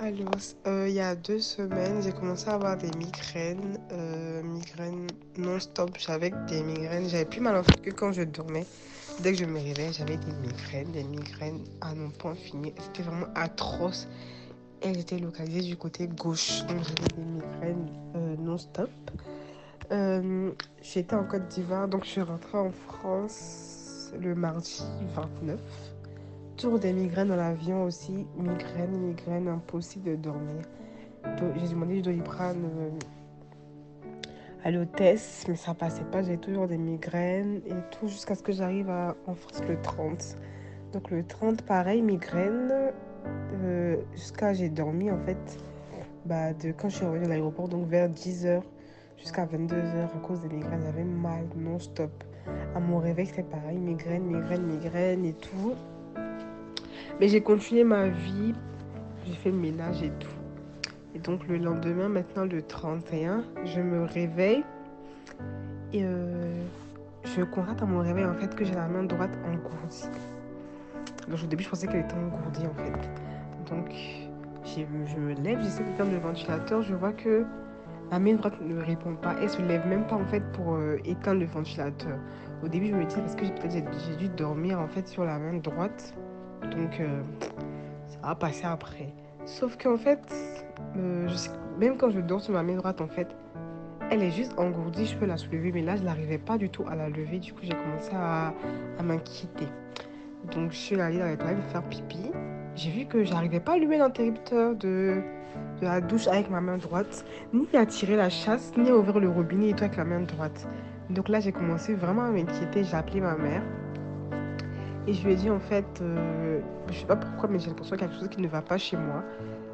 Alors, il y a 2 semaines, j'ai commencé à avoir des migraines, migraines non-stop. J'avais des migraines, j'avais plus mal en fait que quand je dormais. Dès que je me réveillais, j'avais des migraines à non point fini. C'était vraiment atroce. Elles étaient localisées du côté gauche, donc j'avais des migraines non-stop. J'étais en Côte d'Ivoire, donc je suis rentrée en France le mardi 29. Toujours des migraines dans l'avion aussi. Migraine, impossible de dormir. J'ai demandé du Doliprane à l'hôtesse, mais ça passait pas. J'avais toujours des migraines et tout jusqu'à ce que j'arrive en France le 30. Donc le 30, pareil, migraine. Jusqu'à j'ai dormi en fait de quand je suis revenue de l'aéroport, donc vers 10h jusqu'à 22h à cause des migraines. J'avais mal non-stop. À mon réveil, c'était pareil, migraine et tout. Mais j'ai continué ma vie, j'ai fait le ménage et tout. Et donc le lendemain, maintenant le 31, je me réveille et je constate à mon réveil en fait que j'ai la main droite engourdie. Donc au début, je pensais qu'elle était engourdie en fait. Donc je me lève, j'essaie d'éteindre le ventilateur, je vois que ma main droite ne répond pas. Elle se lève même pas en fait pour éteindre le ventilateur. Au début, je me dis parce que j'ai dû dormir en fait sur la main droite. Donc ça va passer après. Sauf qu'en fait, même quand je dors sur ma main droite, en fait, elle est juste engourdie, je peux la soulever, mais là, je n'arrivais pas du tout à la lever. Du coup, j'ai commencé à m'inquiéter. Donc, je suis allée dans les toilettes faire pipi. J'ai vu que j'arrivais pas à allumer l'interrupteur de la douche avec ma main droite, ni à tirer la chasse, ni à ouvrir le robinet et tout avec la main droite. Donc là, j'ai commencé vraiment à m'inquiéter. J'ai appelé ma mère. Et je lui ai dit, en fait, je sais pas pourquoi, mais j'ai l'impression qu'il y a quelque chose qui ne va pas chez moi.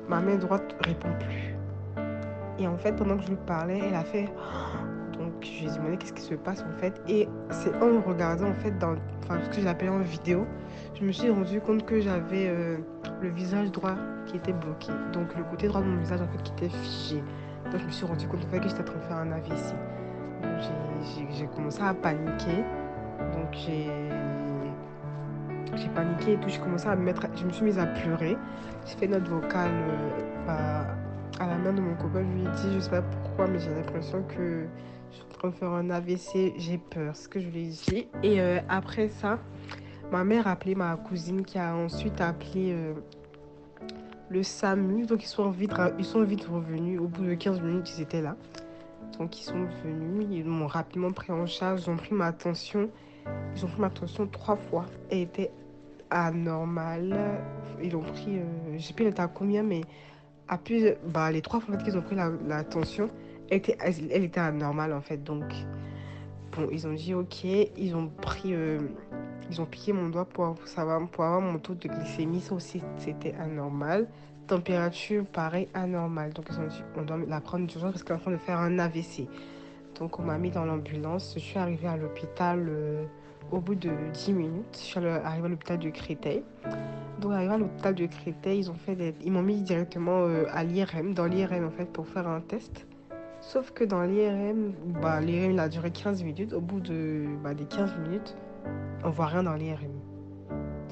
Ma main droite répond plus. Et en fait, pendant que je lui parlais, elle a fait... Donc, je lui ai demandé qu'est-ce qui se passe en fait. Et c'est en me regardant en fait, ce que j'ai appelé en vidéo, je me suis rendu compte que j'avais le visage droit qui était bloqué. Donc, le côté droit de mon visage en fait qui était figé. Donc, je me suis rendu compte en fait que j'étais en train de faire un AVC. Donc, j'ai commencé à paniquer. Donc, j'ai paniqué et tout. Je me suis mise à pleurer. J'ai fait une note vocale à la mère de mon copain. Je lui ai dit, je sais pas pourquoi, mais j'ai l'impression que je suis en train de faire un AVC. J'ai peur, ce que je lui ai dit. Et après ça, ma mère a appelé ma cousine qui a ensuite appelé le SAMU. Donc ils sont vite revenus. Au bout de 15 minutes, ils étaient là. Donc ils sont venus, ils m'ont rapidement pris en charge. Ils ont pris ma tension. Ils ont pris ma tension 3 fois. Elle était anormal. Ils ont pris, je sais plus elle était à combien, mais les 3 fois en fait, qu'ils ont pris la tension, elle était anormale en fait. Donc, bon, ils ont dit ok, ils ont piqué mon doigt pour avoir mon taux de glycémie, ça aussi c'était anormal. Température, pareil, anormal. Donc, ils ont dit on doit la prendre d'urgence parce qu'elle est en train de faire un AVC. Donc on m'a mis dans l'ambulance. Je suis arrivée à l'hôpital au bout de 10 minutes. Je suis arrivée à l'hôpital de Créteil. Donc arrivée à l'hôpital de Créteil, ils m'ont mis directement à l'IRM, dans l'IRM en fait, pour faire un test. Sauf que dans l'IRM, l'IRM il a duré 15 minutes. Au bout des 15 minutes, on voit rien dans l'IRM.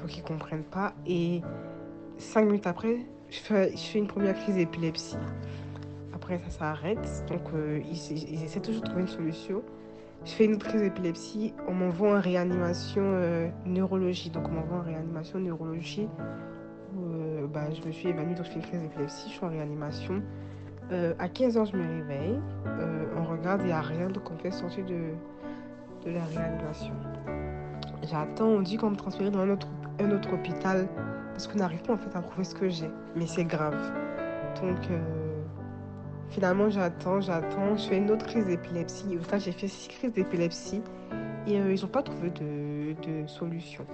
Donc ils comprennent pas. Et 5 minutes après, je fais une première crise d'épilepsie. Après ça s'arrête. Donc ils essaient toujours de trouver une solution. Je fais une autre crise d'épilepsie, on m'envoie en réanimation neurologie. Donc on m'envoie en réanimation neurologie. Je me suis évanouie, donc je fais une crise d'épilepsie, je suis en réanimation. À 15h, je me réveille. On regarde, il n'y a rien, donc on fait sortir de la réanimation. J'attends, on dit qu'on me transfère dans un autre hôpital parce qu'on n'arrive pas en fait à trouver ce que j'ai. Mais c'est grave. Donc finalement, j'attends. Je fais une autre crise d'épilepsie. Enfin, j'ai fait 6 crises d'épilepsie. Et ils n'ont pas trouvé de solution.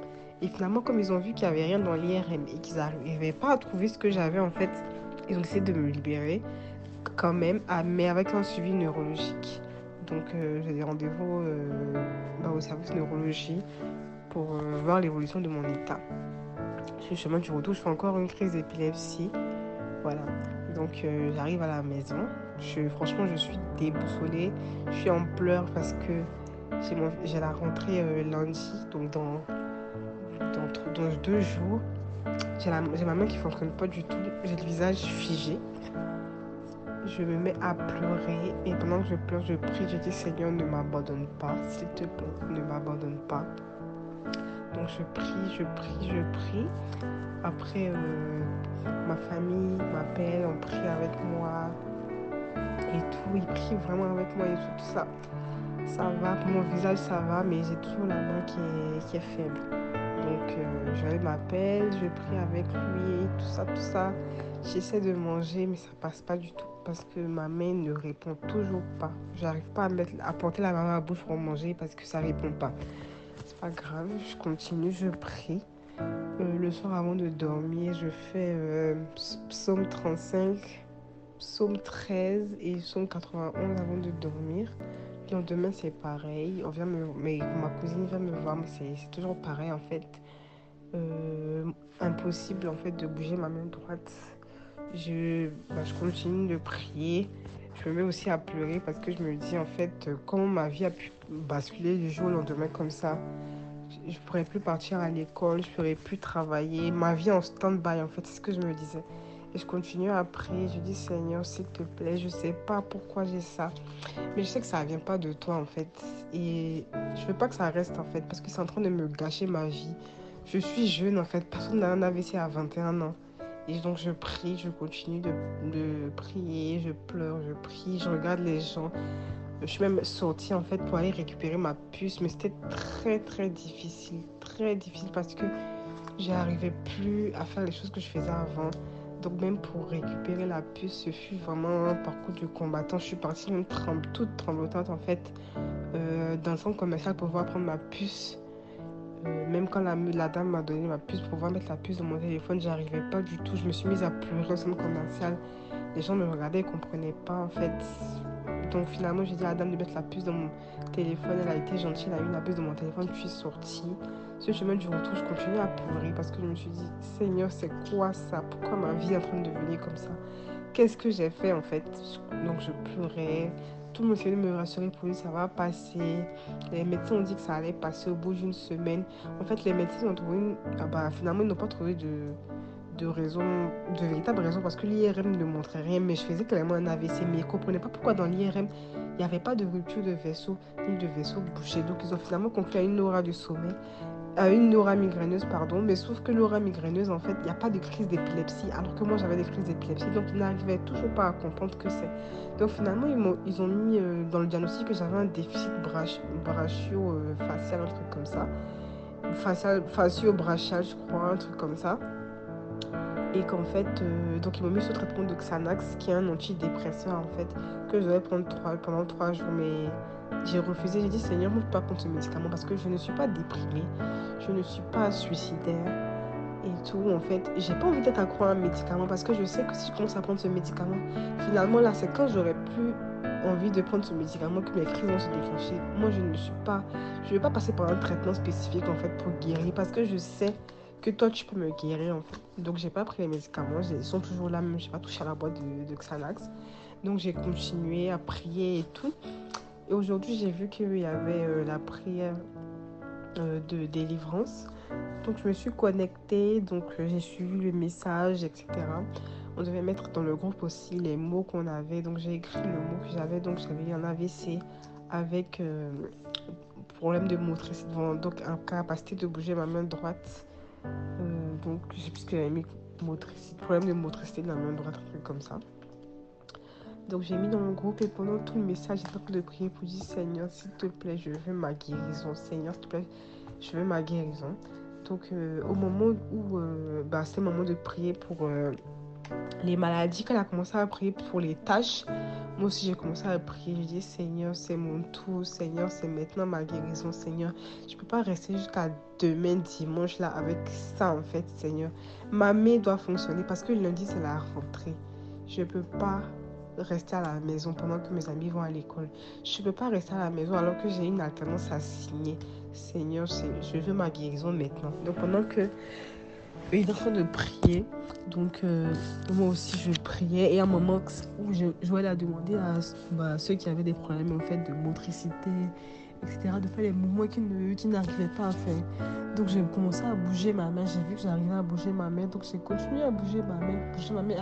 Et finalement, comme ils ont vu qu'il n'y avait rien dans l'IRM et qu'ils n'arrivaient pas à trouver ce que j'avais, en fait, ils ont essayé de me libérer quand même, mais avec un suivi neurologique. Donc, j'ai des rendez-vous au service neurologie pour voir l'évolution de mon état. Sur le chemin du retour, je fais encore une crise d'épilepsie. Voilà. Donc, j'arrive à la maison. Franchement, je suis déboussolée. Je suis en pleurs parce que j'ai la rentrée lundi, donc dans 2 jours. j'ai ma main qui fonctionne pas du tout. J'ai le visage figé. Je me mets à pleurer et pendant que je pleure, je prie. Je dis Seigneur, ne m'abandonne pas. S'il te plaît, ne m'abandonne pas. Donc je prie, je prie, je prie. Après, ma famille m'appelle, on prie avec moi et tout. Ils prient vraiment avec moi et tout ça. Ça va, pour mon visage ça va, mais j'ai toujours la main qui est faible. Donc Joël m'appelle, je prie avec lui, tout ça, tout ça. J'essaie de manger, mais ça passe pas du tout parce que ma main ne répond toujours pas. J'arrive pas à porter la main à la bouche pour manger parce que ça répond pas. C'est pas grave, je continue, je prie. Le soir avant de dormir, je fais psaume 35, psaume 13 et psaume 91 avant de dormir. Le lendemain, c'est pareil. Ma cousine vient me voir, mais c'est toujours pareil en fait. Impossible en fait de bouger ma main droite. Je continue de prier. Je me mets aussi à pleurer parce que je me dis en fait comment ma vie a pu basculer du jour au lendemain comme ça. Je ne pourrais plus partir à l'école, je ne pourrais plus travailler. Ma vie en stand-by en fait, c'est ce que je me disais. Et je continue à prier. Je dis Seigneur, s'il te plaît, je ne sais pas pourquoi j'ai ça. Mais je sais que ça ne vient pas de toi en fait. Et je ne veux pas que ça reste en fait parce que c'est en train de me gâcher ma vie. Je suis jeune en fait, personne n'a un AVC à 21 ans. Et donc je prie, je continue de prier, je pleure, je prie, je regarde les gens. Je suis même sortie en fait pour aller récupérer ma puce, mais c'était très difficile parce que j'arrivais plus à faire les choses que je faisais avant. Donc même pour récupérer la puce, ce fut vraiment un parcours du combattant. Je suis partie même toute tremblotante en fait dans le centre commercial pour pouvoir prendre ma puce. Même quand la dame m'a donné ma puce pour pouvoir mettre la puce dans mon téléphone, j'arrivais pas du tout. Je me suis mise à pleurer au centre commercial. Les gens me regardaient, ils comprenaient pas en fait. Donc finalement, j'ai dit à la dame de mettre la puce dans mon téléphone. Elle a été gentille, elle a mis la puce dans mon téléphone. Je suis sortie. Ce chemin du retour, je continue à pleurer parce que je me suis dit, Seigneur, c'est quoi ça? Pourquoi ma vie est en train de devenir comme ça? Qu'est-ce que j'ai fait en fait? Donc je pleurais. Tout le monde essayait de me rassurer pour dire ça va passer. Les médecins ont dit que ça allait passer au bout d'une semaine. En fait, les médecins ont trouvé finalement, ils n'ont pas trouvé de raison, de véritable raison parce que l'IRM ne montrait rien, mais je faisais clairement un AVC, mais ils ne comprenaient pas pourquoi dans l'IRM, il n'y avait pas de rupture de vaisseau, ni de vaisseau bouché. Donc, ils ont finalement conclu à une aura du sommeil, à une aura migraineuse, pardon, mais sauf que l'aura migraineuse, en fait, il n'y a pas de crise d'épilepsie, alors que moi, j'avais des crises d'épilepsie, donc ils n'arrivaient toujours pas à comprendre que c'est. Donc, finalement, ils ont mis dans le diagnostic que j'avais un déficit brachio-facial, un truc comme ça. Facio-brachial, je crois, un truc comme ça. Et qu'en fait, donc ils m'ont mis sous traitement de Xanax, qui est un antidépresseur en fait, que je devais prendre pendant 3 jours. Mais j'ai refusé, j'ai dit Seigneur, moi je ne peux pas prendre ce médicament parce que je ne suis pas déprimée, je ne suis pas suicidaire et tout. En fait, j'ai pas envie d'être accro à un médicament parce que je sais que si je commence à prendre ce médicament, finalement là, c'est quand j'aurai plus envie de prendre ce médicament que mes crises vont se déclencher. Moi, je ne vais pas passer par un traitement spécifique en fait pour guérir parce que je sais que toi tu peux me guérir en fait. Donc j'ai pas pris les médicaments, ils sont toujours là, même j'ai pas touché à la boîte de Xanax. Donc j'ai continué à prier et tout. Et aujourd'hui j'ai vu qu'il y avait la prière de délivrance. Donc je me suis connectée, donc j'ai suivi le message, etc. On devait mettre dans le groupe aussi les mots qu'on avait. Donc j'ai écrit le mot que j'avais. Donc j'avais un AVC avec problème de motricité, donc incapacité de bouger ma main droite. Donc je sais plus ce que j'avais mis, problème de motricité de la main droite, un truc comme ça. Donc j'ai mis dans mon groupe et pendant tout le message, j'étais en train de prier pour dire Seigneur, s'il te plaît, je veux ma guérison. Seigneur, s'il te plaît, je veux ma guérison. Donc au moment où c'est le moment de prier pour les maladies, quand elle a commencé à prier pour les tâches, moi aussi j'ai commencé à prier. Je dis Seigneur, c'est mon tour. Seigneur, c'est maintenant ma guérison. Seigneur, je ne peux pas rester jusqu'à demain dimanche là avec ça en fait. Seigneur, ma main doit fonctionner parce que lundi c'est la rentrée. Je ne peux pas rester à la maison pendant que mes amis vont à l'école. Je ne peux pas rester à la maison alors que j'ai une alternance à signer. Seigneur, je veux ma guérison maintenant. Donc pendant que il est en train de prier, donc moi aussi je priais. Et à un moment où Joël a demandé à ceux qui avaient des problèmes en fait de motricité, etc. De faire les mouvements qu'il n'arrivait pas à faire. Donc j'ai commencé à bouger ma main. J'ai vu que j'arrivais à bouger ma main. Donc j'ai continué à bouger ma main.